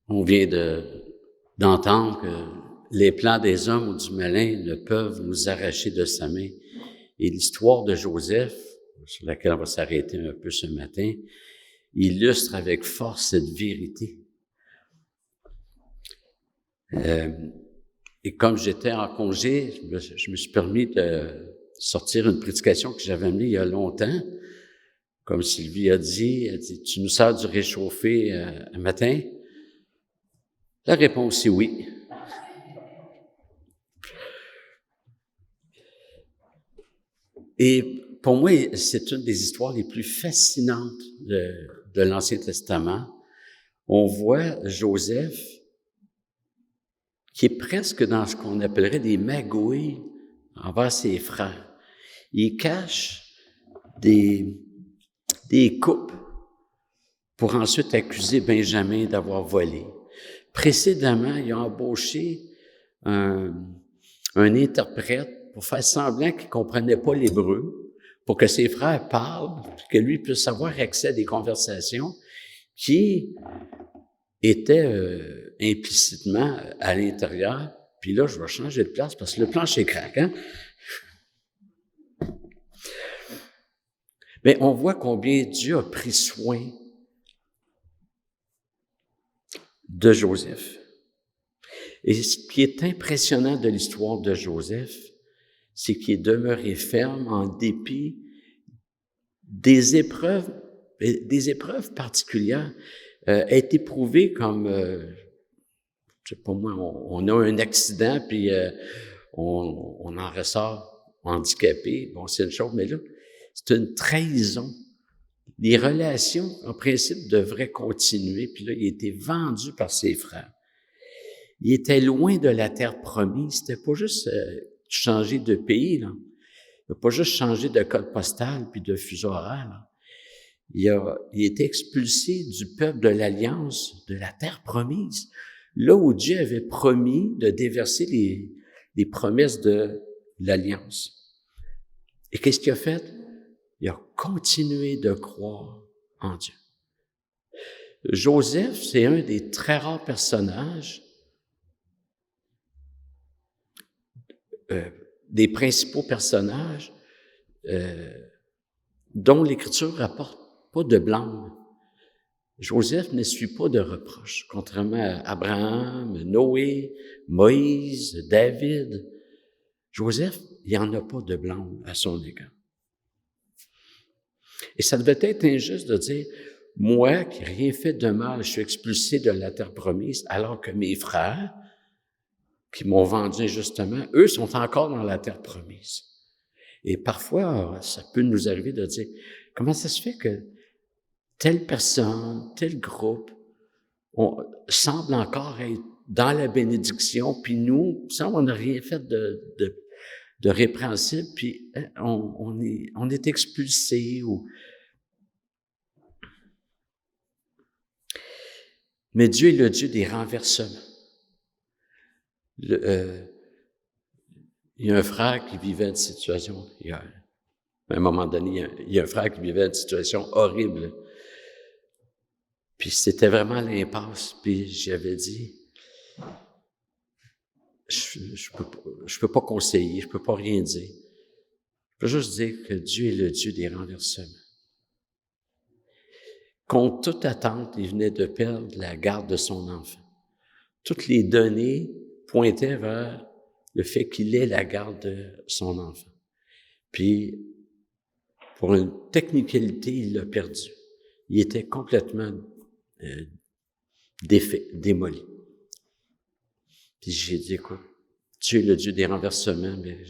On vient d'entendre que les plans des hommes ou du malin ne peuvent nous arracher de sa main. Et l'histoire de Joseph, sur laquelle on va s'arrêter un peu ce matin, illustre avec force cette vérité. Et comme j'étais en congé, je me suis permis de sortir une prédication que j'avais amenée il y a longtemps. Comme Sylvie a dit, elle dit, tu nous sers du réchauffé un matin? La réponse est oui. Et pour moi, c'est une des histoires les plus fascinantes de l'Ancien Testament. On voit Joseph qui est presque dans ce qu'on appellerait des magouilles envers ses frères. Il cache des coupes pour ensuite accuser Benjamin d'avoir volé. Précédemment, il a embauché un interprète pour faire semblant qu'il ne comprenait pas l'hébreu, pour que ses frères parlent, que lui puisse avoir accès à des conversations qui étaient implicitement à l'intérieur. Puis là, je vais changer de place parce que le plancher craque, hein? Mais on voit combien Dieu a pris soin de Joseph. Et ce qui est impressionnant de l'histoire de Joseph, c'est qu'il est demeuré ferme en dépit des épreuves particulières. A été prouvé comme, je sais pas moi, on a un accident puis on en ressort handicapé. Bon, c'est une chose, mais là, c'est une trahison. Les relations, en principe, devraient continuer. Puis là, il a été vendu par ses frères. Il était loin de la terre promise. C'était pas juste changer de pays, là. Il n'a pas juste changé de code postal puis de fuseau horaire, là. Il a été expulsé du peuple de l'Alliance, de la terre promise, là où Dieu avait promis de déverser les promesses de l'Alliance. Et qu'est-ce qu'il a fait? Il a continué de croire en Dieu. Joseph, c'est un des très rares personnages, des principaux personnages dont l'Écriture rapporte pas de blâme. Joseph ne suit pas de reproches, contrairement à Abraham, Noé, Moïse, David. Joseph, il n'y en a pas de blâme à son égard. Et ça devait être injuste de dire, moi qui n'ai rien fait de mal, je suis expulsé de la terre promise, alors que mes frères, qui m'ont vendu injustement, eux sont encore dans la terre promise. Et parfois, ça peut nous arriver de dire, comment ça se fait que telle personne, tel groupe, semble encore être dans la bénédiction, puis nous, on n'a rien fait de répréhensible, puis on est expulsé ou... Mais Dieu est le Dieu des renversements. Il y a un frère qui vivait une situation, à un moment donné, il y a un frère qui vivait une situation horrible. Puis c'était vraiment l'impasse. Puis j'avais dit, je peux pas conseiller, je peux pas rien dire. Je peux juste dire que Dieu est le Dieu des renversements. Contre toute attente, il venait de perdre la garde de son enfant. Toutes les données pointaient vers le fait qu'il ait la garde de son enfant. Puis, pour une technicalité, il l'a perdu. Il était complètement défait, démoli. Puis j'ai dit, écoute, Dieu est le Dieu des renversements, mais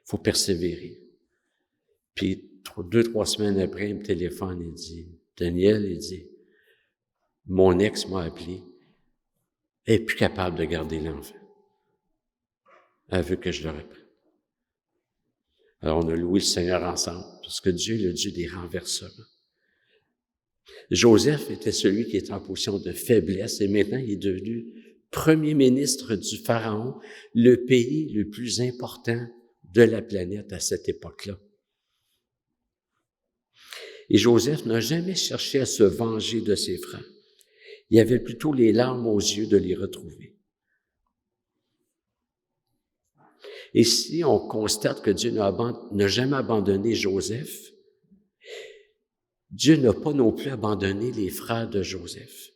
faut persévérer. Puis 2-3 semaines après, il me téléphone et dit, Daniel, il dit, mon ex m'a appelé, elle est plus capable de garder l'enfant. Elle veut que je le reprenne. Alors on a loué le Seigneur ensemble, parce que Dieu est le Dieu des renversements. Joseph était celui qui était en position de faiblesse et maintenant il est devenu premier ministre du Pharaon, le pays le plus important de la planète à cette époque-là. Et Joseph n'a jamais cherché à se venger de ses frères. Il avait plutôt les larmes aux yeux de les retrouver. Et si on constate que Dieu n'a jamais abandonné Joseph, Dieu n'a pas non plus abandonné les frères de Joseph.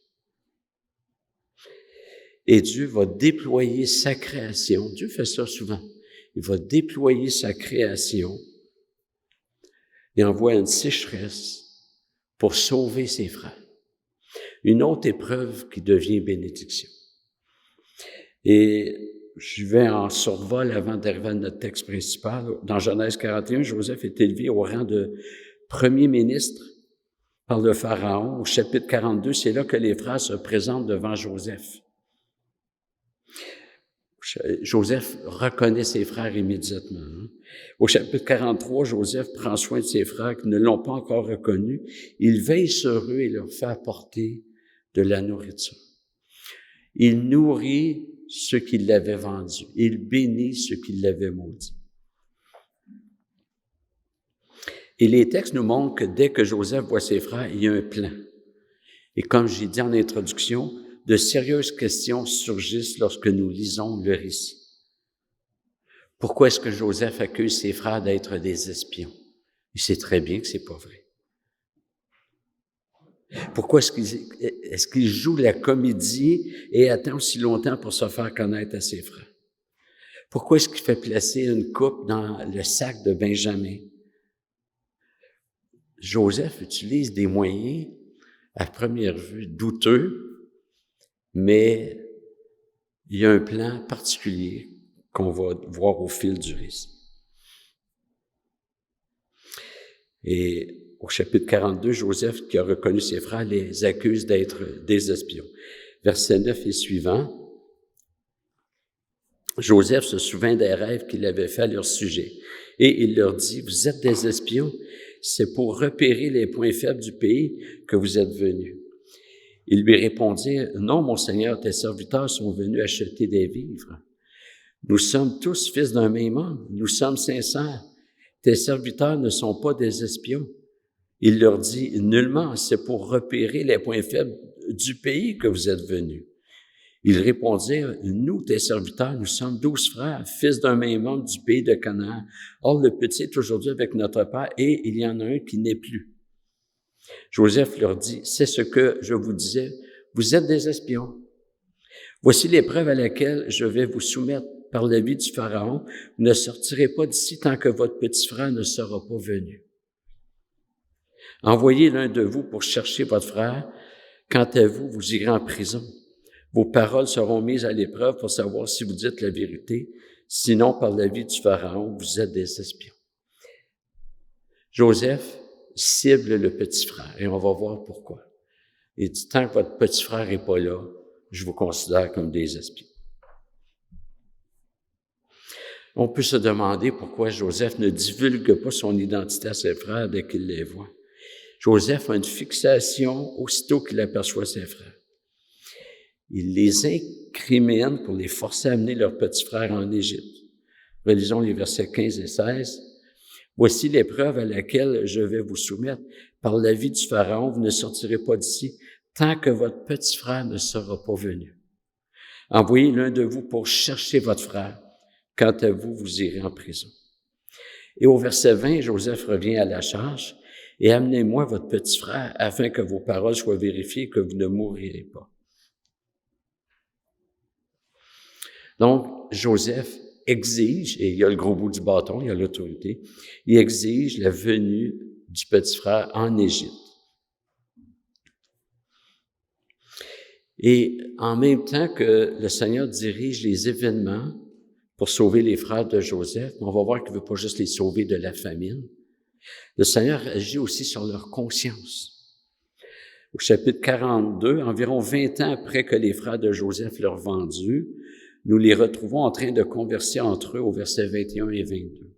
Et Dieu va déployer sa création. Dieu fait ça souvent. Il va déployer sa création et envoie une sécheresse pour sauver ses frères. Une autre épreuve qui devient bénédiction. Et je vais en survol avant d'arriver à notre texte principal. Dans Genèse 41, Joseph est élevé au rang de premier ministre par le Pharaon. Au chapitre 42, c'est là que les frères se présentent devant Joseph. Joseph reconnaît ses frères immédiatement. Au chapitre 43, Joseph prend soin de ses frères qui ne l'ont pas encore reconnu. Il veille sur eux et leur fait apporter de la nourriture. Il nourrit ceux qui l'avaient vendu. Il bénit ceux qui l'avaient maudit. Et les textes nous montrent que dès que Joseph voit ses frères, il y a un plan. Et comme j'ai dit en introduction, de sérieuses questions surgissent lorsque nous lisons le récit. Pourquoi est-ce que Joseph accuse ses frères d'être des espions? Il sait très bien que c'est pas vrai. Pourquoi est-ce qu'il joue la comédie et attend aussi longtemps pour se faire connaître à ses frères? Pourquoi est-ce qu'il fait placer une coupe dans le sac de Benjamin? Joseph utilise des moyens, à première vue, douteux, mais il y a un plan particulier qu'on va voir au fil du récit. Et au chapitre 42, Joseph, qui a reconnu ses frères, les accuse d'être des espions. Verset 9 et suivant, Joseph se souvint des rêves qu'il avait faits à leur sujet. Et il leur dit, « Vous êtes des espions, c'est pour repérer les points faibles du pays que vous êtes venus. » Ils lui répondirent, « Non, mon Seigneur, tes serviteurs sont venus acheter des vivres. Nous sommes tous fils d'un même homme, nous sommes sincères. Tes serviteurs ne sont pas des espions. » Il leur dit, « Nullement, c'est pour repérer les points faibles du pays que vous êtes venus. » Ils répondirent, « Nous, tes serviteurs, nous sommes 12 frères, fils d'un même homme du pays de Canaan. Or, le petit est aujourd'hui avec notre père et il y en a un qui n'est plus. » Joseph leur dit, « C'est ce que je vous disais, vous êtes des espions. Voici l'épreuve à laquelle je vais vous soumettre par l'avis du Pharaon. Vous ne sortirez pas d'ici tant que votre petit frère ne sera pas venu. Envoyez l'un de vous pour chercher votre frère. Quant à vous, vous irez en prison. Vos paroles seront mises à l'épreuve pour savoir si vous dites la vérité. Sinon, par l'avis du Pharaon, vous êtes des espions. » Joseph cible le petit frère et on va voir pourquoi. Il dit, tant que votre petit frère n'est pas là, je vous considère comme des espions. On peut se demander pourquoi Joseph ne divulgue pas son identité à ses frères dès qu'il les voit. Joseph a une fixation aussitôt qu'il aperçoit ses frères. Il les incrimine pour les forcer à amener leur petit frère en Égypte. Relisons les versets 15 et 16. « Voici l'épreuve à laquelle je vais vous soumettre. Par l'avis du Pharaon, vous ne sortirez pas d'ici tant que votre petit frère ne sera pas venu. Envoyez l'un de vous pour chercher votre frère. Quant à vous, vous irez en prison. » Et au verset 20, Joseph revient à la charge. « Et amenez-moi votre petit frère afin que vos paroles soient vérifiées et que vous ne mourrez pas. » Donc, Joseph exige, et il y a le gros bout du bâton, il y a l'autorité, il exige la venue du petit frère en Égypte. Et en même temps que le Seigneur dirige les événements pour sauver les frères de Joseph, on va voir qu'il ne veut pas juste les sauver de la famine. Le Seigneur agit aussi sur leur conscience. Au chapitre 42, environ 20 ans après que les frères de Joseph l'eurent vendu, nous les retrouvons en train de converser entre eux au verset 21 et 22.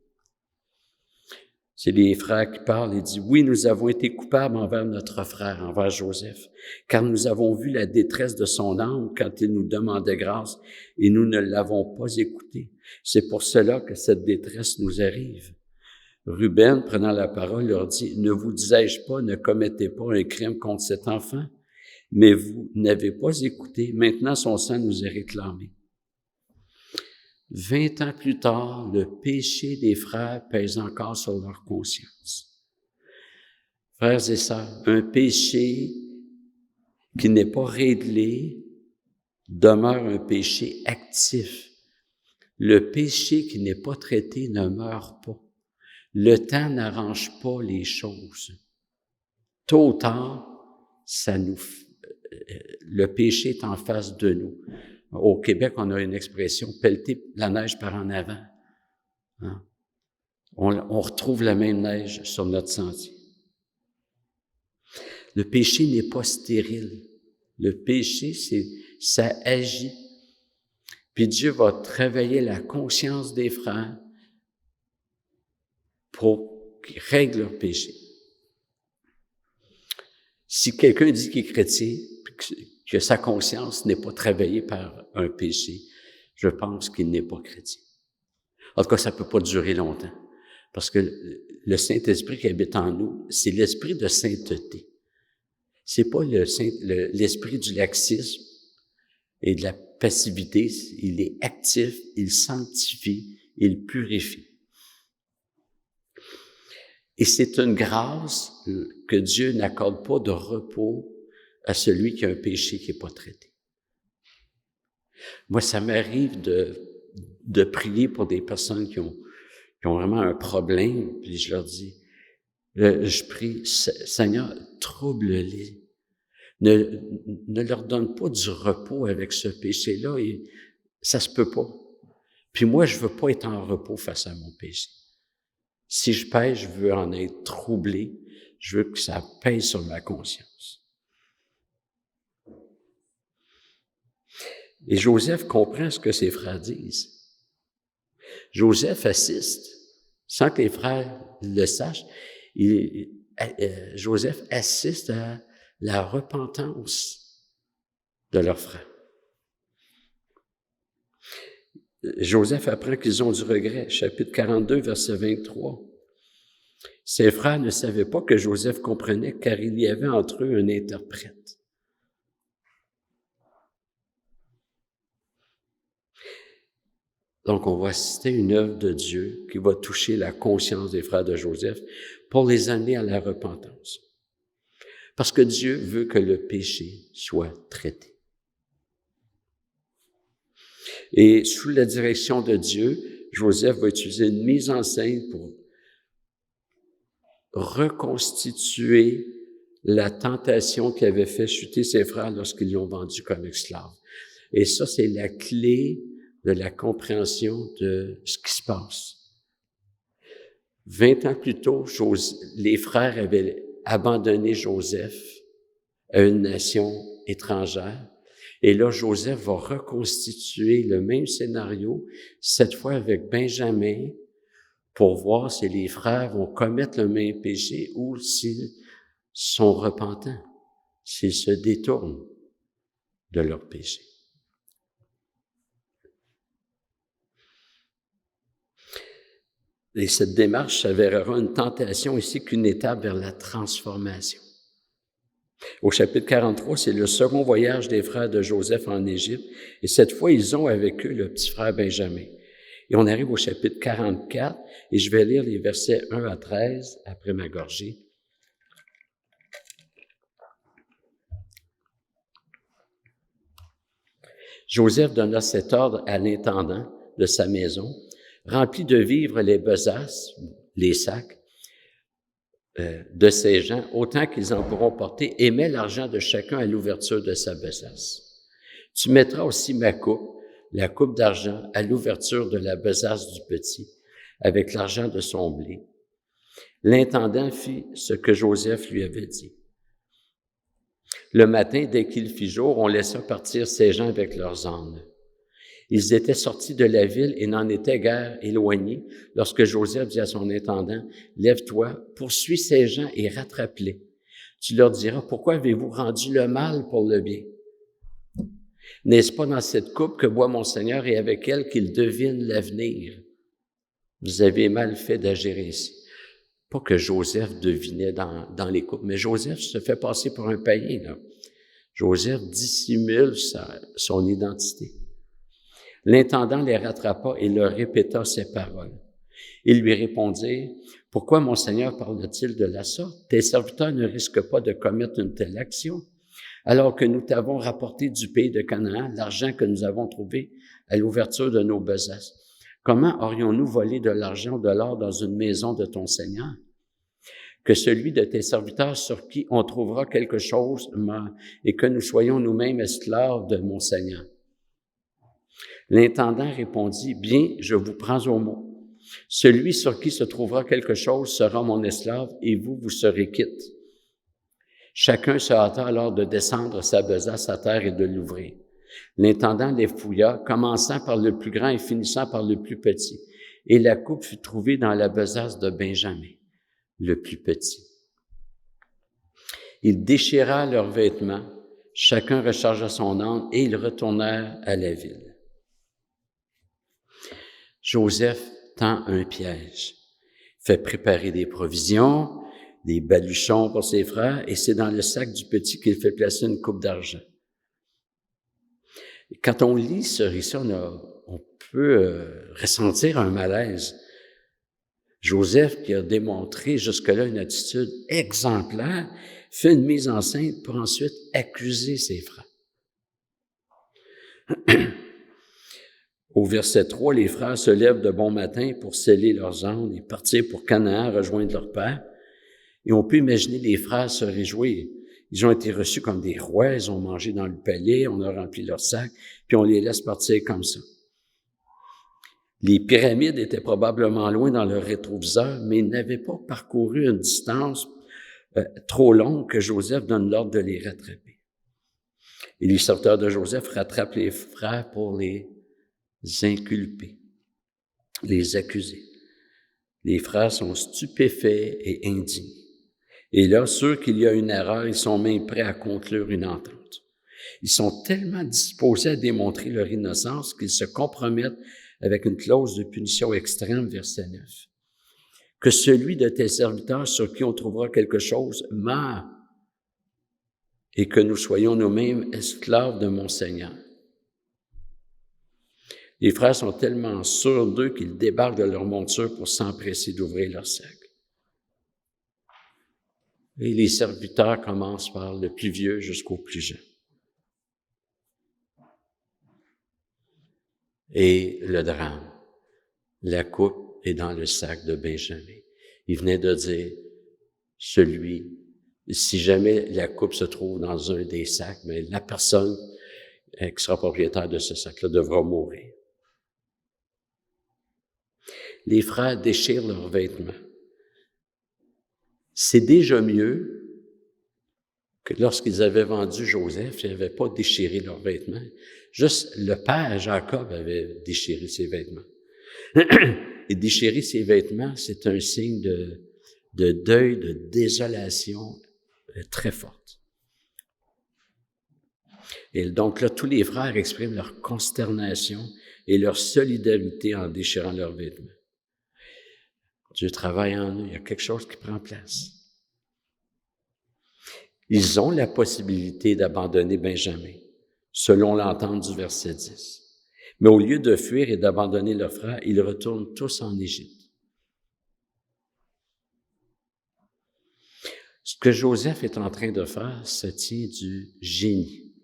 C'est les frères qui parlent et disent, « Oui, nous avons été coupables envers notre frère, envers Joseph, car nous avons vu la détresse de son âme quand il nous demandait grâce et nous ne l'avons pas écouté. C'est pour cela que cette détresse nous arrive. » Ruben, prenant la parole, leur dit, « Ne vous disais-je pas, ne commettez pas un crime contre cet enfant? mais vous n'avez pas écouté. Maintenant, son sang nous est réclamé. 20 ans plus tard, le péché des frères pèse encore sur leur conscience. Frères et sœurs, un péché qui n'est pas réglé demeure un péché actif. Le péché qui n'est pas traité ne meurt pas. Le temps n'arrange pas les choses. Tôt ou tard, le péché est en face de nous. Au Québec, on a une expression « pelleter la neige par en avant ». Hein? On retrouve la même neige sur notre sentier. Le péché n'est pas stérile. Le péché, ça agit. Puis Dieu va travailler la conscience des frères pour qu'ils règlent leur péché. Si quelqu'un dit qu'il est chrétien, que sa conscience n'est pas travaillée par un péché, je pense qu'il n'est pas chrétien. En tout cas, ça peut pas durer longtemps. Parce que le Saint-Esprit qui habite en nous, c'est l'esprit de sainteté. C'est pas l'esprit du laxisme et de la passivité. Il est actif, il sanctifie, il purifie. Et c'est une grâce que Dieu n'accorde pas de repos à celui qui a un péché qui n'est pas traité. Moi, ça m'arrive de prier pour des personnes qui ont vraiment un problème, puis je leur dis, je prie, Seigneur, trouble-les. Ne leur donne pas du repos avec ce péché-là, et ça se peut pas. Puis moi, je veux pas être en repos face à mon péché. Si je pêche, je veux en être troublé, je veux que ça pèse sur ma conscience. Et Joseph comprend ce que ses frères disent. Joseph assiste, sans que les frères le sachent, Joseph assiste à la repentance de leurs frères. Joseph apprend qu'ils ont du regret, chapitre 42, verset 23. Ses frères ne savaient pas que Joseph comprenait, car il y avait entre eux un interprète. Donc, on va assister à une œuvre de Dieu qui va toucher la conscience des frères de Joseph pour les amener à la repentance. Parce que Dieu veut que le péché soit traité. Et sous la direction de Dieu, Joseph va utiliser une mise en scène pour reconstituer la tentation qui avait fait chuter ses frères lorsqu'ils l'ont vendu comme esclave. Et ça, c'est la clé de la compréhension de ce qui se passe. 20 ans plus tôt, les frères avaient abandonné Joseph à une nation étrangère. Et là, Joseph va reconstituer le même scénario, cette fois avec Benjamin, pour voir si les frères vont commettre le même péché ou s'ils sont repentants, s'ils se détournent de leur péché. Et cette démarche s'avérera une tentation ici qu'une étape vers la transformation. Au chapitre 43, c'est le second voyage des frères de Joseph en Égypte, et cette fois, ils ont avec eux le petit frère Benjamin. Et on arrive au chapitre 44, et je vais lire les versets 1 à 13 après ma gorgée. Joseph donna cet ordre à l'intendant de sa maison, rempli de vivres les besaces, les sacs, de ces gens, autant qu'ils en pourront porter, et mets l'argent de chacun à l'ouverture de sa besace. Tu mettras aussi ma coupe, la coupe d'argent, à l'ouverture de la besace du petit, avec l'argent de son blé. L'intendant fit ce que Joseph lui avait dit. Le matin, dès qu'il fit jour, on laissa partir ces gens avec leurs ânes. Ils étaient sortis de la ville et n'en étaient guère éloignés lorsque Joseph dit à son intendant, « Lève-toi, poursuis ces gens et rattrape-les. Tu leur diras, pourquoi avez-vous rendu le mal pour le bien? N'est-ce pas dans cette coupe que boit mon Seigneur et avec elle qu'il devine l'avenir? Vous avez mal fait d'agir ainsi. » Pas que Joseph devinait dans les coupes, mais Joseph se fait passer pour un païen, là. Joseph dissimule son identité. L'intendant les rattrapa et leur répéta ces paroles. Ils lui répondirent, « Pourquoi mon Seigneur parle-t-il de la sorte? Tes serviteurs ne risquent pas de commettre une telle action, alors que nous t'avons rapporté du pays de Canaan l'argent que nous avons trouvé à l'ouverture de nos besaces. Comment aurions-nous volé de l'argent ou de l'or dans une maison de ton Seigneur? Que celui de tes serviteurs sur qui on trouvera quelque chose meure et que nous soyons nous-mêmes esclaves de mon Seigneur. » L'intendant répondit, « Bien, je vous prends au mot. Celui sur qui se trouvera quelque chose sera mon esclave et vous serez quitte. » Chacun se hâta alors de descendre sa besace à terre et de l'ouvrir. L'intendant les fouilla, commençant par le plus grand et finissant par le plus petit. Et la coupe fut trouvée dans la besace de Benjamin, le plus petit. Ils déchirèrent leurs vêtements, chacun rechargea son âne et ils retournèrent à la ville. Joseph tend un piège, fait préparer des provisions, des baluchons pour ses frères, et c'est dans le sac du petit qu'il fait placer une coupe d'argent. Quand on lit ce récit, on peut ressentir un malaise. Joseph, qui a démontré jusque-là une attitude exemplaire, fait une mise en scène pour ensuite accuser ses frères. Au verset 3, les frères se lèvent de bon matin pour sceller leurs ânes et partir pour Canaan, rejoindre leur père. Et on peut imaginer les frères se réjouir. Ils ont été reçus comme des rois, ils ont mangé dans le palais, on a rempli leurs sacs, puis on les laisse partir comme ça. Les pyramides étaient probablement loin dans leur rétroviseur, mais ils n'avaient pas parcouru une distance trop longue que Joseph donne l'ordre de les rattraper. Et les serviteurs de Joseph rattrapent les frères pour les inculper, les accuser. Les frères sont stupéfaits et indignes. Et là, sûrs qu'il y a une erreur, ils sont même prêts à conclure une entente. Ils sont tellement disposés à démontrer leur innocence qu'ils se compromettent avec une clause de punition extrême, verset 9. Que celui de tes serviteurs sur qui on trouvera quelque chose meure et que nous soyons nous-mêmes esclaves de mon Seigneur. Les frères sont tellement sûrs d'eux qu'ils débarquent de leur monture pour s'empresser d'ouvrir leur sac. Et les serviteurs commencent par le plus vieux jusqu'au plus jeune. Et le drame, la coupe est dans le sac de Benjamin. Il venait de dire, si jamais la coupe se trouve dans un des sacs, mais la personne qui sera propriétaire de ce sac-là devra mourir. Les frères déchirent leurs vêtements. C'est déjà mieux que lorsqu'ils avaient vendu Joseph, ils n'avaient pas déchiré leurs vêtements. Juste le père Jacob avait déchiré ses vêtements. Et déchirer ses vêtements, c'est un signe de deuil, de désolation très forte. Et donc là, tous les frères expriment leur consternation et leur solidarité en déchirant leurs vêtements. Dieu travaille en eux, il y a quelque chose qui prend place. Ils ont la possibilité d'abandonner Benjamin, selon l'entente du verset 10. Mais au lieu de fuir et d'abandonner leurs frères, ils retournent tous en Égypte. Ce que Joseph est en train de faire, ça tient du génie.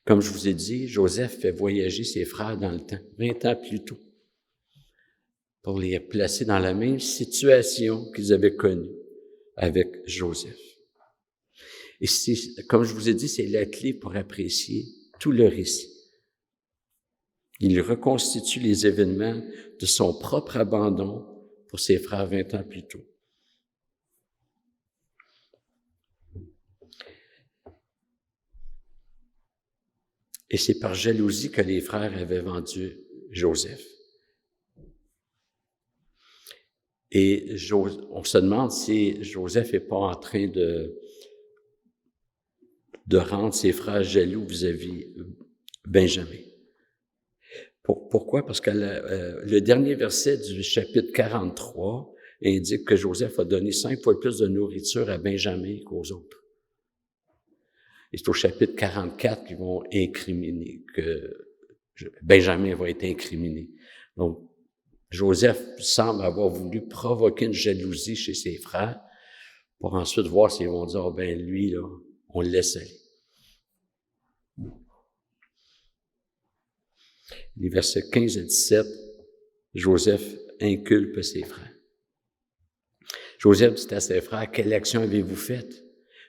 Comme je vous ai dit, Joseph fait voyager ses frères dans le temps, 20 ans plus tôt, pour les placer dans la même situation qu'ils avaient connue avec Joseph. Et comme je vous ai dit, c'est la clé pour apprécier tout le récit. Il reconstitue les événements de son propre abandon pour ses frères 20 ans plus tôt. Et c'est par jalousie que les frères avaient vendu Joseph. Et on se demande si Joseph n'est pas en train de rendre ses frères jaloux vis-à-vis Benjamin. Pourquoi? Parce que le dernier verset du chapitre 43 indique que Joseph a donné 5 fois plus de nourriture à Benjamin qu'aux autres. Et c'est au chapitre 44 qu'ils vont incriminer, que Benjamin va être incriminé. Donc, Joseph semble avoir voulu provoquer une jalousie chez ses frères pour ensuite voir s'ils vont dire, ben lui, là, on le laisse aller. Les versets 15 à 17, Joseph inculpe ses frères. Joseph dit à ses frères, « Quelle action avez-vous faite?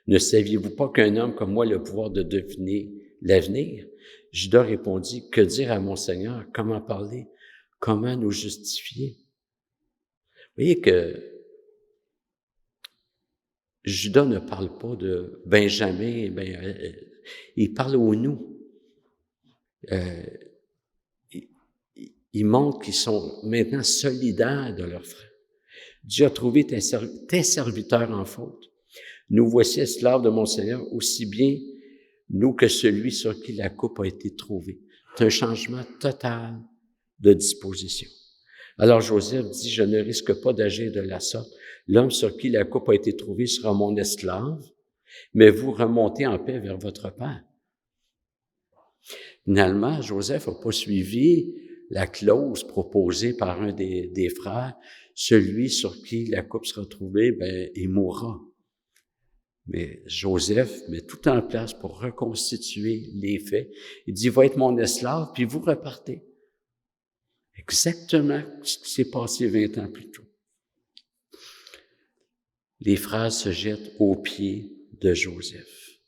Ne saviez-vous pas qu'un homme comme moi a le pouvoir de deviner l'avenir? » Judas répondit, « Que dire à mon Seigneur? Comment parler? Comment nous justifier? » Vous voyez que Judas ne parle pas de Benjamin, il parle au nous. Il montre qu'ils sont maintenant solidaires de leurs frères. Dieu a trouvé tes serviteurs en faute. Nous voici esclaves de mon Seigneur, aussi bien nous que celui sur qui la coupe a été trouvée. C'est un changement total de disposition. Alors Joseph dit, je ne risque pas d'agir de la sorte. L'homme sur qui la coupe a été trouvée sera mon esclave, mais vous remontez en paix vers votre père. Finalement, Joseph n'a pas suivi la clause proposée par un des frères. Celui sur qui la coupe sera trouvée, il mourra. Mais Joseph met tout en place pour reconstituer les faits. Il dit, va être mon esclave, puis vous repartez. Exactement ce qui s'est passé 20 ans plus tôt. Les frères se jettent aux pieds de Joseph.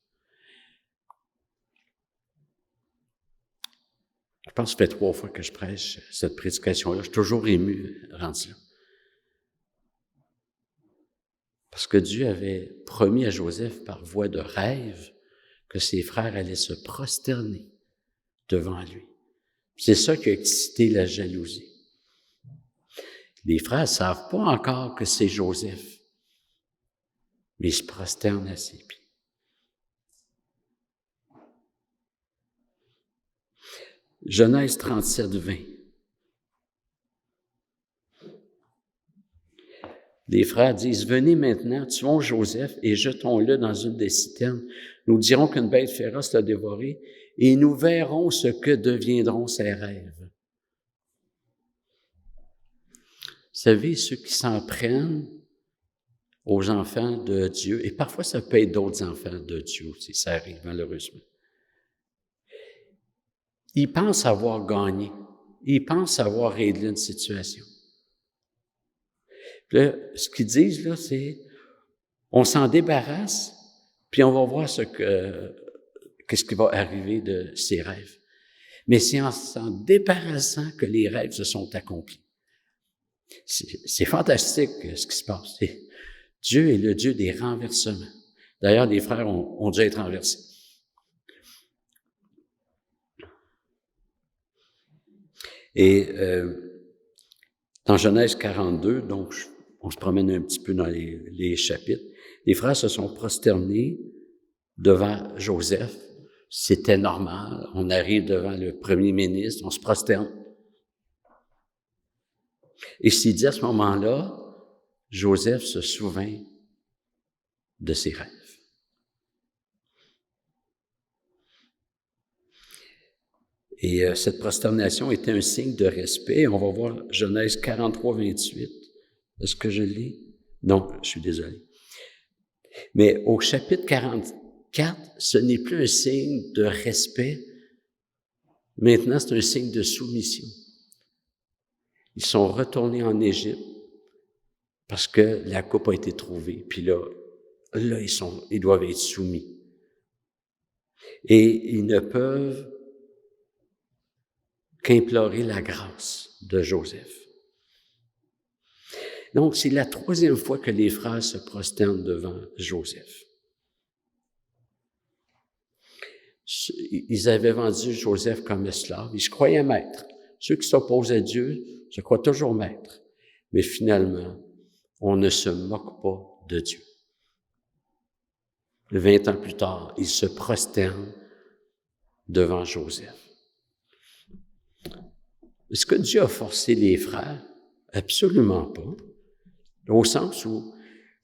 Je pense que ça fait 3 fois que je prêche cette prédication-là. Je suis toujours ému rendu là. Parce que Dieu avait promis à Joseph par voie de rêve que ses frères allaient se prosterner devant lui. C'est ça qui a excité la jalousie. Les frères ne savent pas encore que c'est Joseph, mais ils se prosternent à ses pieds. Genèse 37, 20. Les frères disent, « Venez maintenant, tuons Joseph et jetons-le dans une des citernes. Nous dirons qu'une bête féroce l'a dévoré et nous verrons ce que deviendront ses rêves. » Vous savez, ceux qui s'en prennent aux enfants de Dieu, et parfois ça peut être d'autres enfants de Dieu aussi, ça arrive malheureusement. Ils pensent avoir gagné. Ils pensent avoir réglé une situation. Puis là, ce qu'ils disent, là, c'est, on s'en débarrasse, puis on va voir qu'est-ce qui va arriver de ces rêves. Mais c'est en s'en débarrassant que les rêves se sont accomplis. C'est fantastique ce qui se passe. Dieu est le Dieu des renversements. D'ailleurs, les frères ont dû être renversés. Et dans Genèse 42, donc on se promène un petit peu dans les chapitres, les frères se sont prosternés devant Joseph. C'était normal. On arrive devant le premier ministre, on se prosterne. Et s'il dit à ce moment-là, Joseph se souvint de ses rêves. Et cette prosternation était un signe de respect. On va voir Genèse 43, 28. Est-ce que je lis? Non, je suis désolé. Mais au chapitre 44, ce n'est plus un signe de respect. Maintenant, c'est un signe de soumission. Ils sont retournés en Égypte parce que la coupe a été trouvée. Puis là, ils doivent être soumis. Et ils ne peuvent qu'implorer la grâce de Joseph. Donc, c'est la 3e fois que les frères se prosternent devant Joseph. Ils avaient vendu Joseph comme esclave. Ils se croyaient maîtres. Ceux qui s'opposent à Dieu se croient toujours maîtres. Mais finalement, on ne se moque pas de Dieu. 20 ans plus tard, ils se prosternent devant Joseph. Est-ce que Dieu a forcé les frères? Absolument pas. Au sens où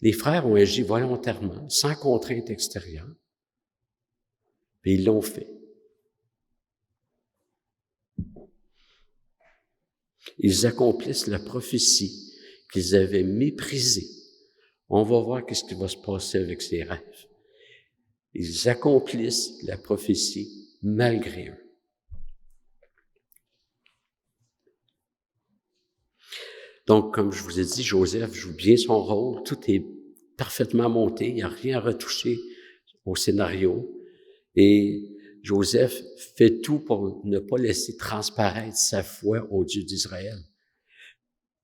les frères ont agi volontairement, sans contrainte extérieure. Puis ils l'ont fait. Ils accomplissent la prophétie qu'ils avaient méprisée. On va voir qu'est-ce qui va se passer avec ces rêves. Ils accomplissent la prophétie malgré eux. Donc, comme je vous ai dit, Joseph joue bien son rôle. Tout est parfaitement monté. Il n'y a rien à retoucher au scénario. Et Joseph fait tout pour ne pas laisser transparaître sa foi au Dieu d'Israël.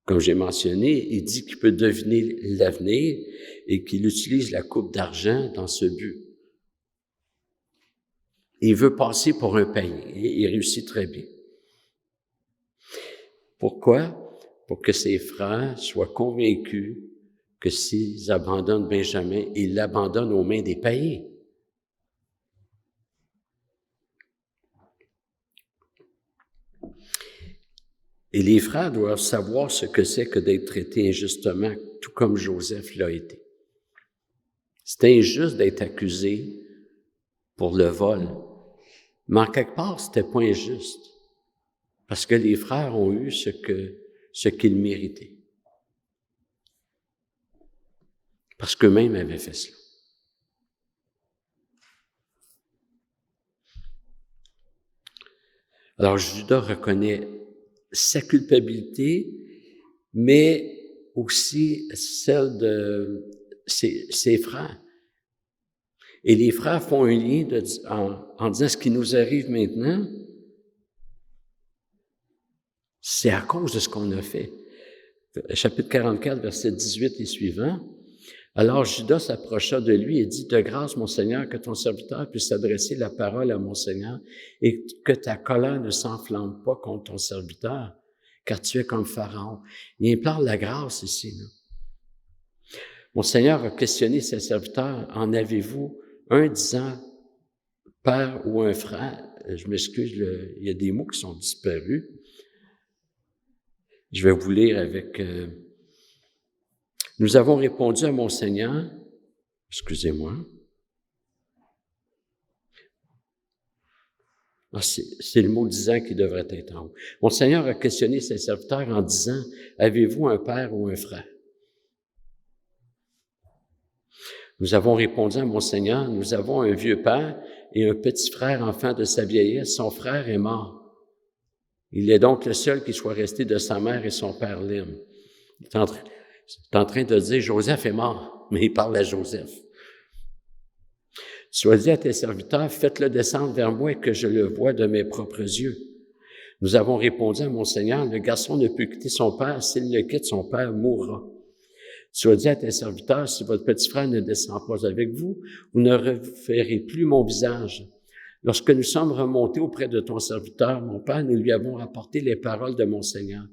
Comme j'ai mentionné, il dit qu'il peut deviner l'avenir et qu'il utilise la coupe d'argent dans ce but. Il veut passer pour un païen et il réussit très bien. Pourquoi? Pour que ses frères soient convaincus que s'ils abandonnent Benjamin, ils l'abandonnent aux mains des païens. Et les frères doivent savoir ce que c'est que d'être traité injustement, tout comme Joseph l'a été. C'est injuste d'être accusé pour le vol, mais en quelque part, c'était pas injuste, parce que les frères ont eu ce qu'ils méritaient, parce qu'eux-mêmes avaient fait cela. Alors Judas reconnaît sa culpabilité, mais aussi celle de ses frères. Et les frères font un lien en disant ce qui nous arrive maintenant, c'est à cause de ce qu'on a fait. Chapitre 44, verset 18 et suivant. Alors Judas s'approcha de lui et dit, « De grâce, mon Seigneur, que ton serviteur puisse adresser la parole à mon Seigneur et que ta colère ne s'enflamme pas contre ton serviteur, car tu es comme Pharaon. » Il implore la grâce ici. Là. Mon Seigneur a questionné ses serviteurs, « En avez-vous un disant père ou un frère? » Je m'excuse, il y a des mots qui sont disparus. Je vais vous lire avec... Nous avons répondu à mon Seigneur, excusez-moi, c'est le mot disant qui devrait être en haut. Mon Seigneur a questionné ses serviteurs en disant, avez-vous un père ou un frère? Nous avons répondu à mon Seigneur, nous avons un vieux père et un petit frère enfant de sa vieillesse, son frère est mort. Il est donc le seul qui soit resté de sa mère et son père l'aime. Il est en train de dire, Joseph est mort, mais il parle à Joseph. Tu as dit à tes serviteurs, faites-le descendre vers moi et que je le voie de mes propres yeux. Nous avons répondu à mon Seigneur, le garçon ne peut quitter son père, s'il le quitte, son père mourra. Tu as dit à tes serviteurs, si votre petit frère ne descend pas avec vous, vous ne reverrez plus mon visage. Lorsque nous sommes remontés auprès de ton serviteur, mon père, nous lui avons rapporté les paroles de mon Seigneur.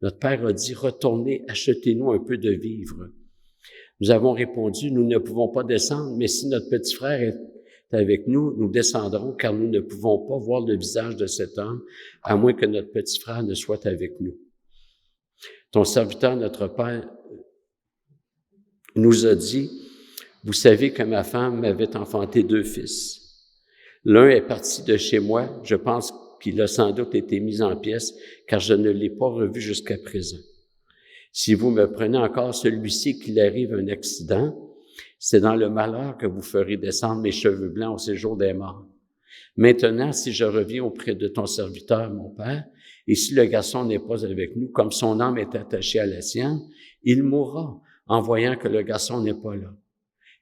Notre père a dit, retournez, achetez-nous un peu de vivres. Nous avons répondu, nous ne pouvons pas descendre, mais si notre petit frère est avec nous, nous descendrons, car nous ne pouvons pas voir le visage de cet homme, à moins que notre petit frère ne soit avec nous. Ton serviteur, notre père, nous a dit, vous savez que ma femme m'avait enfanté 2 fils. L'un est parti de chez moi, je pense qu'il a sans doute été mis en pièces, car je ne l'ai pas revu jusqu'à présent. Si vous me prenez encore celui-ci, qu'il arrive un accident, c'est dans le malheur que vous ferez descendre mes cheveux blancs au séjour des morts. Maintenant, si je reviens auprès de ton serviteur, mon père, et si le garçon n'est pas avec nous, comme son âme est attachée à la sienne, il mourra en voyant que le garçon n'est pas là.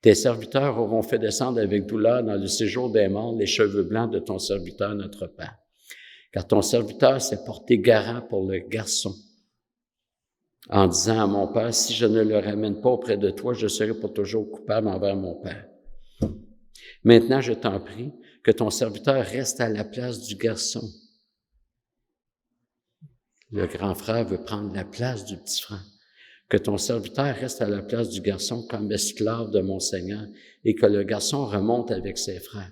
Tes serviteurs auront fait descendre avec douleur dans le séjour des morts les cheveux blancs de ton serviteur, notre père. Car ton serviteur s'est porté garant pour le garçon, en disant à mon père, si je ne le ramène pas auprès de toi, je serai pour toujours coupable envers mon père. Maintenant, je t'en prie, que ton serviteur reste à la place du garçon. Le grand frère veut prendre la place du petit frère. Que ton serviteur reste à la place du garçon comme esclave de mon Seigneur et que le garçon remonte avec ses frères.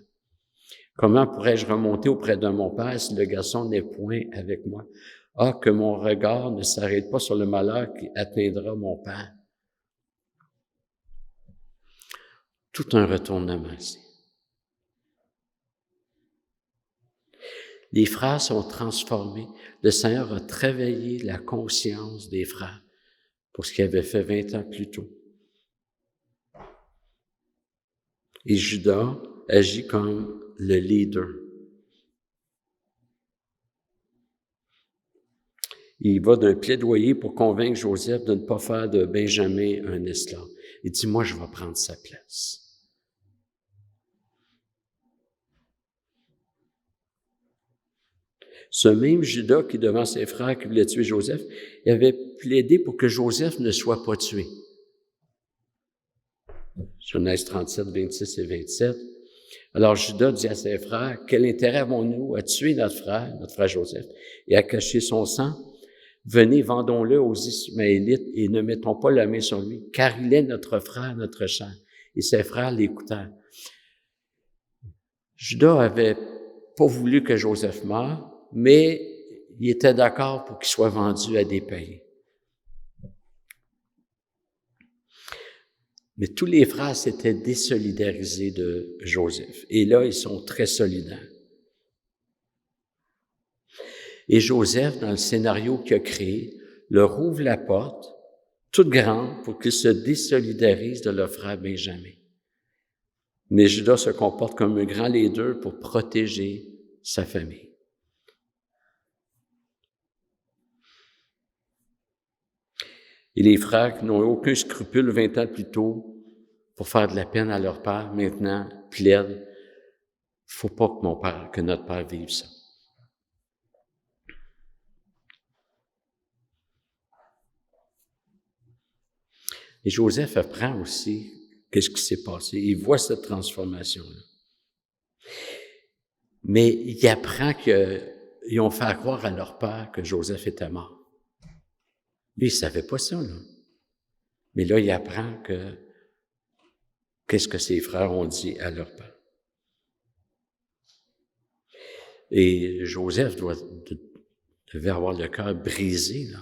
Comment pourrais-je remonter auprès de mon père si le garçon n'est point avec moi? Ah, que mon regard ne s'arrête pas sur le malheur qui atteindra mon père. Tout un retournement ici. Les frères sont transformés. Le Seigneur a travaillé la conscience des frères pour ce qu'il avait fait 20 ans plus tôt. Et Judas agit comme le leader. Il va d'un plaidoyer pour convaincre Joseph de ne pas faire de Benjamin un esclave. Il dit, moi, je vais prendre sa place. Ce même Judas qui, devant ses frères qui voulaient tuer Joseph, il avait plaidé pour que Joseph ne soit pas tué. Genèse 37, 26 et 27. Alors Judas dit à ses frères, « Quel intérêt avons-nous à tuer notre frère Joseph, et à cacher son sang? Venez, vendons-le aux Ismaélites et ne mettons pas la main sur lui, car il est notre frère, notre chair. » Et ses frères l'écoutèrent. Judas avait pas voulu que Joseph meure, mais il était d'accord pour qu'il soit vendu à des païens. Mais tous les frères s'étaient désolidarisés de Joseph. Et là, ils sont très solidaires. Et Joseph, dans le scénario qu'il a créé, leur ouvre la porte, toute grande, pour qu'ils se désolidarisent de leur frère Benjamin. Mais Judas se comporte comme un grand leader pour protéger sa famille. Et les frères qui n'ont aucun scrupule 20 ans plus tôt pour faire de la peine à leur père, maintenant plaident, « Faut pas que notre père vive ça. » Et Joseph apprend aussi qu'est-ce qui s'est passé. Il voit cette transformation-là. Mais il apprend qu'ils ont fait croire à leur père que Joseph était mort. Lui, il savait pas ça, là. Mais là, il apprend qu'est-ce que ses frères ont dit à leur père. Et Joseph devait avoir le cœur brisé, là.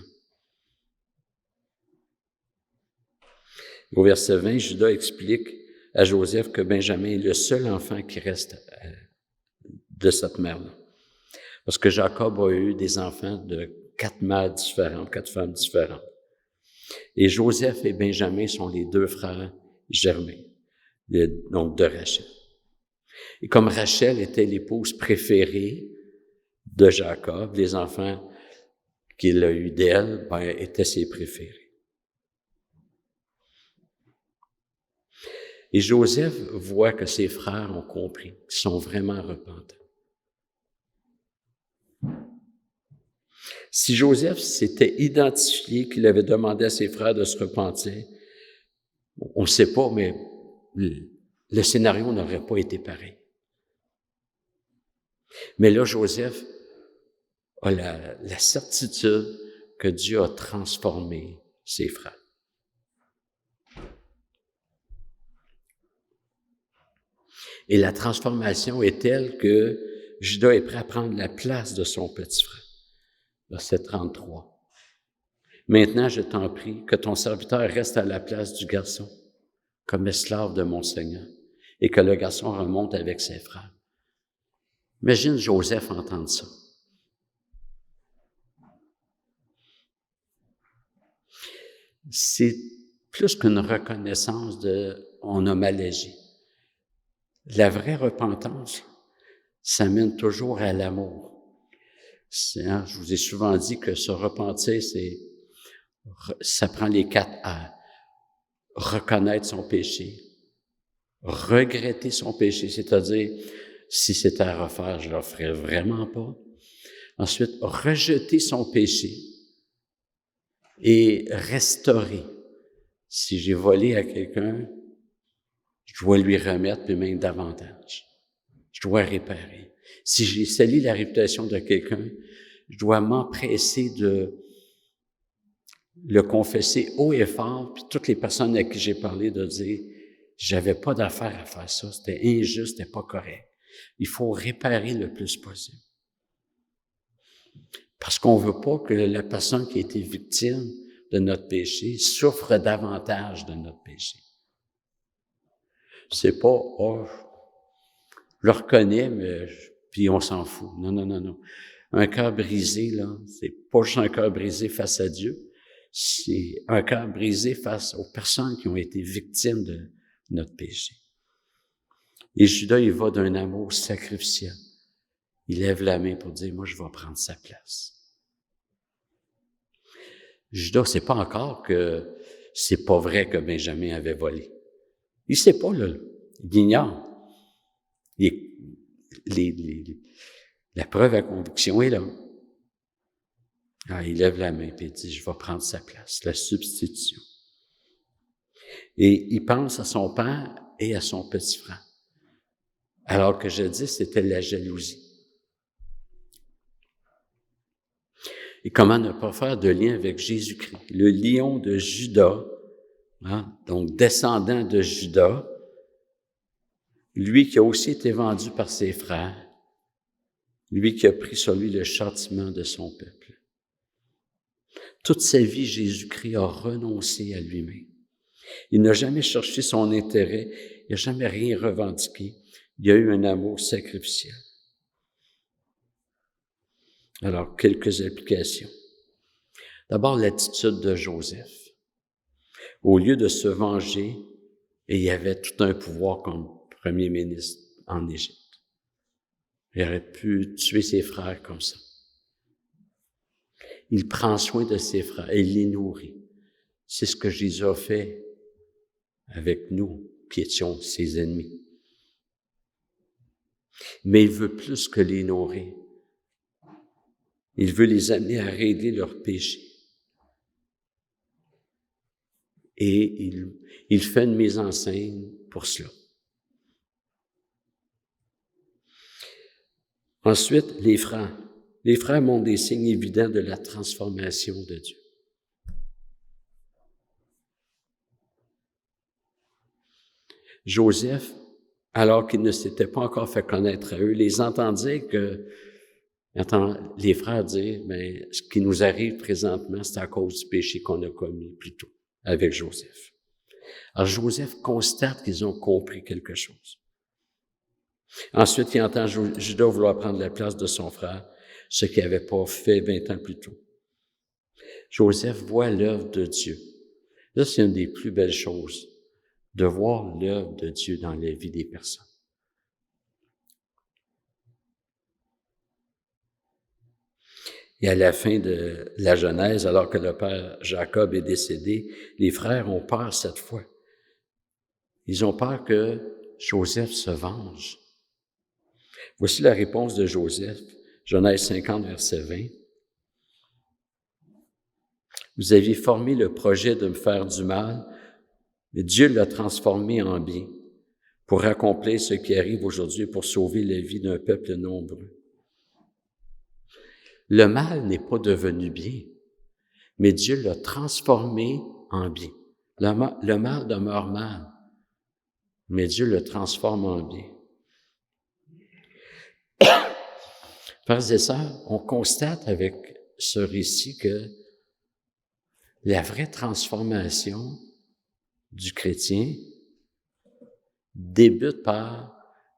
Au verset 20, Judas explique à Joseph que Benjamin est le seul enfant qui reste de cette mère-là. Parce que Jacob a eu des enfants de 4 mères différentes, 4 femmes différentes. Et Joseph et Benjamin sont les 2 frères germains, donc de Rachel. Et comme Rachel était l'épouse préférée de Jacob, les enfants qu'il a eus d'elle, étaient ses préférés. Et Joseph voit que ses frères ont compris, qu'ils sont vraiment repentants. Si Joseph s'était identifié, qu'il avait demandé à ses frères de se repentir, on ne sait pas, mais le scénario n'aurait pas été pareil. Mais là, Joseph a la certitude que Dieu a transformé ses frères. Et la transformation est telle que Judas est prêt à prendre la place de son petit frère. Verset 33. Maintenant, je t'en prie, que ton serviteur reste à la place du garçon, comme esclave de mon Seigneur, et que le garçon remonte avec ses frères. Imagine Joseph entendre ça. C'est plus qu'une reconnaissance de « on a mal agi ». La vraie repentance, ça mène toujours à l'amour. Je vous ai souvent dit que se repentir, ça prend les 4 A. Reconnaître son péché, regretter son péché, c'est-à-dire, si c'était à refaire, je ne le ferais vraiment pas. Ensuite, rejeter son péché et restaurer. Si j'ai volé à quelqu'un, je dois lui remettre, puis même davantage. Je dois réparer. Si j'ai sali la réputation de quelqu'un, je dois m'empresser de le confesser haut et fort, puis toutes les personnes à qui j'ai parlé de dire « j'avais pas d'affaire à faire ça, c'était injuste, c'était pas correct ». Il faut réparer le plus possible. Parce qu'on veut pas que la personne qui a été victime de notre péché souffre davantage de notre péché. C'est pas « oh, je le reconnais, mais puis on s'en fout. Non, non, non, non. Un cœur brisé, là, c'est pas juste un cœur brisé face à Dieu, c'est un cœur brisé face aux personnes qui ont été victimes de notre péché. Et Judas, il va d'un amour sacrificiel. Il lève la main pour dire, moi, je vais prendre sa place. Judas sait pas encore que c'est pas vrai que Benjamin avait volé. Il sait pas, là. Il ignore. La preuve à conviction est là. Alors, il lève la main et il dit, je vais prendre sa place, la substitution. Et il pense à son père et à son petit frère. Alors que jadis, c'était la jalousie. Et comment ne pas faire de lien avec Jésus-Christ, le lion de Juda, hein, donc descendant de Juda, lui qui a aussi été vendu par ses frères, lui qui a pris sur lui le châtiment de son peuple. Toute sa vie, Jésus-Christ a renoncé à lui-même. Il n'a jamais cherché son intérêt, il n'a jamais rien revendiqué. Il y a eu un amour sacrificiel. Alors, quelques applications. D'abord, l'attitude de Joseph. Au lieu de se venger, et il avait tout un pouvoir comme premier ministre en Égypte. Il aurait pu tuer ses frères comme ça. Il prend soin de ses frères et il les nourrit. C'est ce que Jésus a fait avec nous, qui étions ses ennemis. Mais il veut plus que les nourrir. Il veut les amener à régler leurs péchés. Et il fait une mise en scène pour cela. Ensuite, les frères. Les frères montrent des signes évidents de la transformation de Dieu. Joseph, alors qu'il ne s'était pas encore fait connaître à eux, les entendait entend les frères dire, mais ce qui nous arrive présentement, c'est à cause du péché qu'on a commis plus tôt avec Joseph. Alors Joseph constate qu'ils ont compris quelque chose. Ensuite, il entend Judas vouloir prendre la place de son frère, ce qu'il n'avait pas fait 20 ans plus tôt. Joseph voit l'œuvre de Dieu. Là, c'est une des plus belles choses, de voir l'œuvre de Dieu dans la vie des personnes. Et à la fin de la Genèse, alors que le père Jacob est décédé, les frères ont peur cette fois. Ils ont peur que Joseph se venge. Voici la réponse de Joseph, Genèse 50, verset 20. Vous aviez formé le projet de me faire du mal, mais Dieu l'a transformé en bien pour accomplir ce qui arrive aujourd'hui, pour sauver la vie d'un peuple nombreux. Le mal n'est pas devenu bien, mais Dieu l'a transformé en bien. Le mal demeure mal, mais Dieu le transforme en bien. Frères et sœurs, on constate avec ce récit que la vraie transformation du chrétien débute par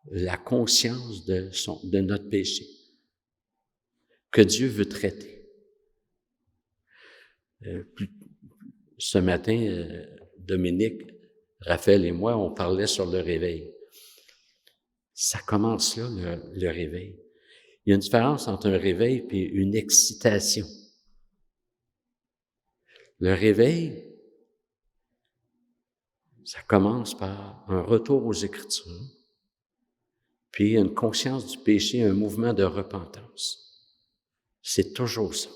la conscience de notre péché que Dieu veut traiter. Ce matin, Dominique, Raphaël et moi, on parlait sur le réveil. Ça commence là, le réveil. Il y a une différence entre un réveil et une excitation. Le réveil, ça commence par un retour aux Écritures, puis une conscience du péché, un mouvement de repentance. C'est toujours ça.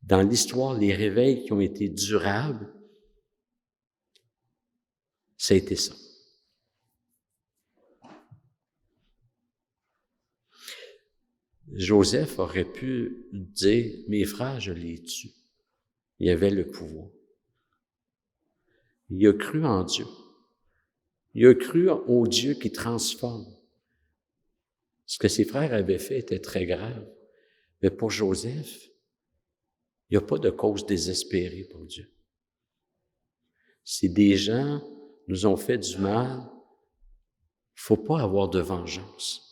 Dans l'histoire, les réveils qui ont été durables, ça a été ça. Joseph aurait pu dire, mes frères, je les tue. Il avait le pouvoir. Il a cru en Dieu. Il a cru au Dieu qui transforme. Ce que ses frères avaient fait était très grave. Mais pour Joseph, il n'y a pas de cause désespérée pour Dieu. Si des gens nous ont fait du mal, il ne faut pas avoir de vengeance.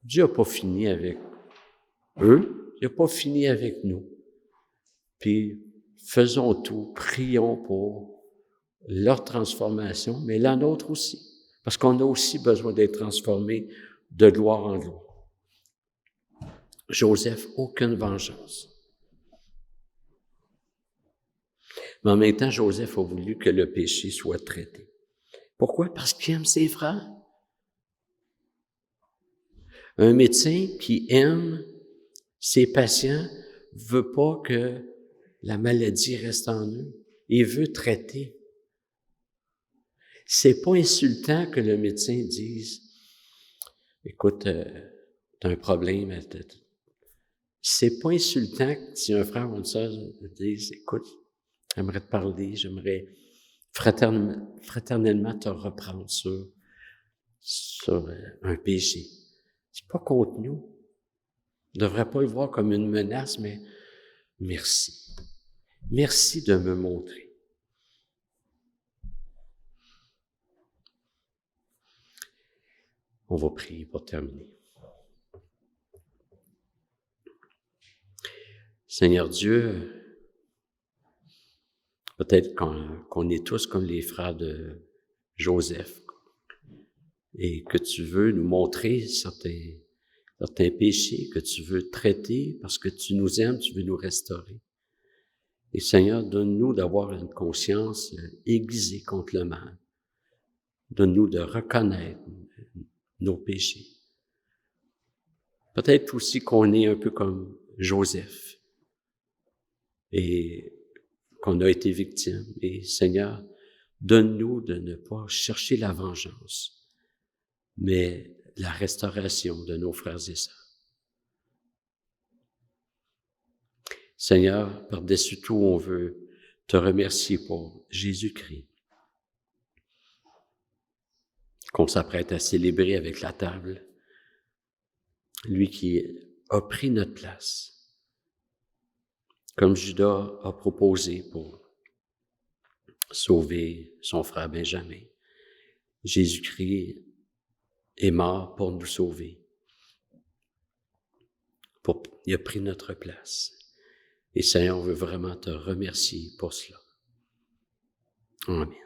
Dieu n'a pas fini avec eux, il n'a pas fini avec nous. Puis, faisons tout, prions pour leur transformation, mais la nôtre aussi, parce qu'on a aussi besoin d'être transformés de gloire en gloire. Joseph, aucune vengeance. Mais en même temps, Joseph a voulu que le péché soit traité. Pourquoi? Parce qu'il aime ses frères. Un médecin qui aime ses patients veut pas que la maladie reste en eux. Il veut traiter. C'est pas insultant que le médecin dise « Écoute, t'as un problème. » C'est pas insultant si un frère ou une sœur dise « Écoute, j'aimerais te parler, j'aimerais fraternellement te reprendre sur un péché. » C'est pas contre nous. On ne devrait pas le voir comme une menace, mais merci. Merci de me montrer. On va prier pour terminer. Seigneur Dieu, peut-être qu'on est tous comme les frères de Joseph et que tu veux nous montrer certains péchés, que tu veux traiter parce que tu nous aimes, tu veux nous restaurer. Et Seigneur, donne-nous d'avoir une conscience aiguisée contre le mal. Donne-nous de reconnaître nos péchés. Peut-être aussi qu'on est un peu comme Joseph et qu'on a été victime. Et Seigneur, donne-nous de ne pas chercher la vengeance, mais la restauration de nos frères et sœurs. Seigneur, par-dessus tout, on veut te remercier pour Jésus-Christ, qu'on s'apprête à célébrer avec la table, lui qui a pris notre place, comme Judas a proposé pour sauver son frère Benjamin. Jésus-Christ est mort pour nous sauver. Il a pris notre place. Et Seigneur, on veut vraiment te remercier pour cela. Amen.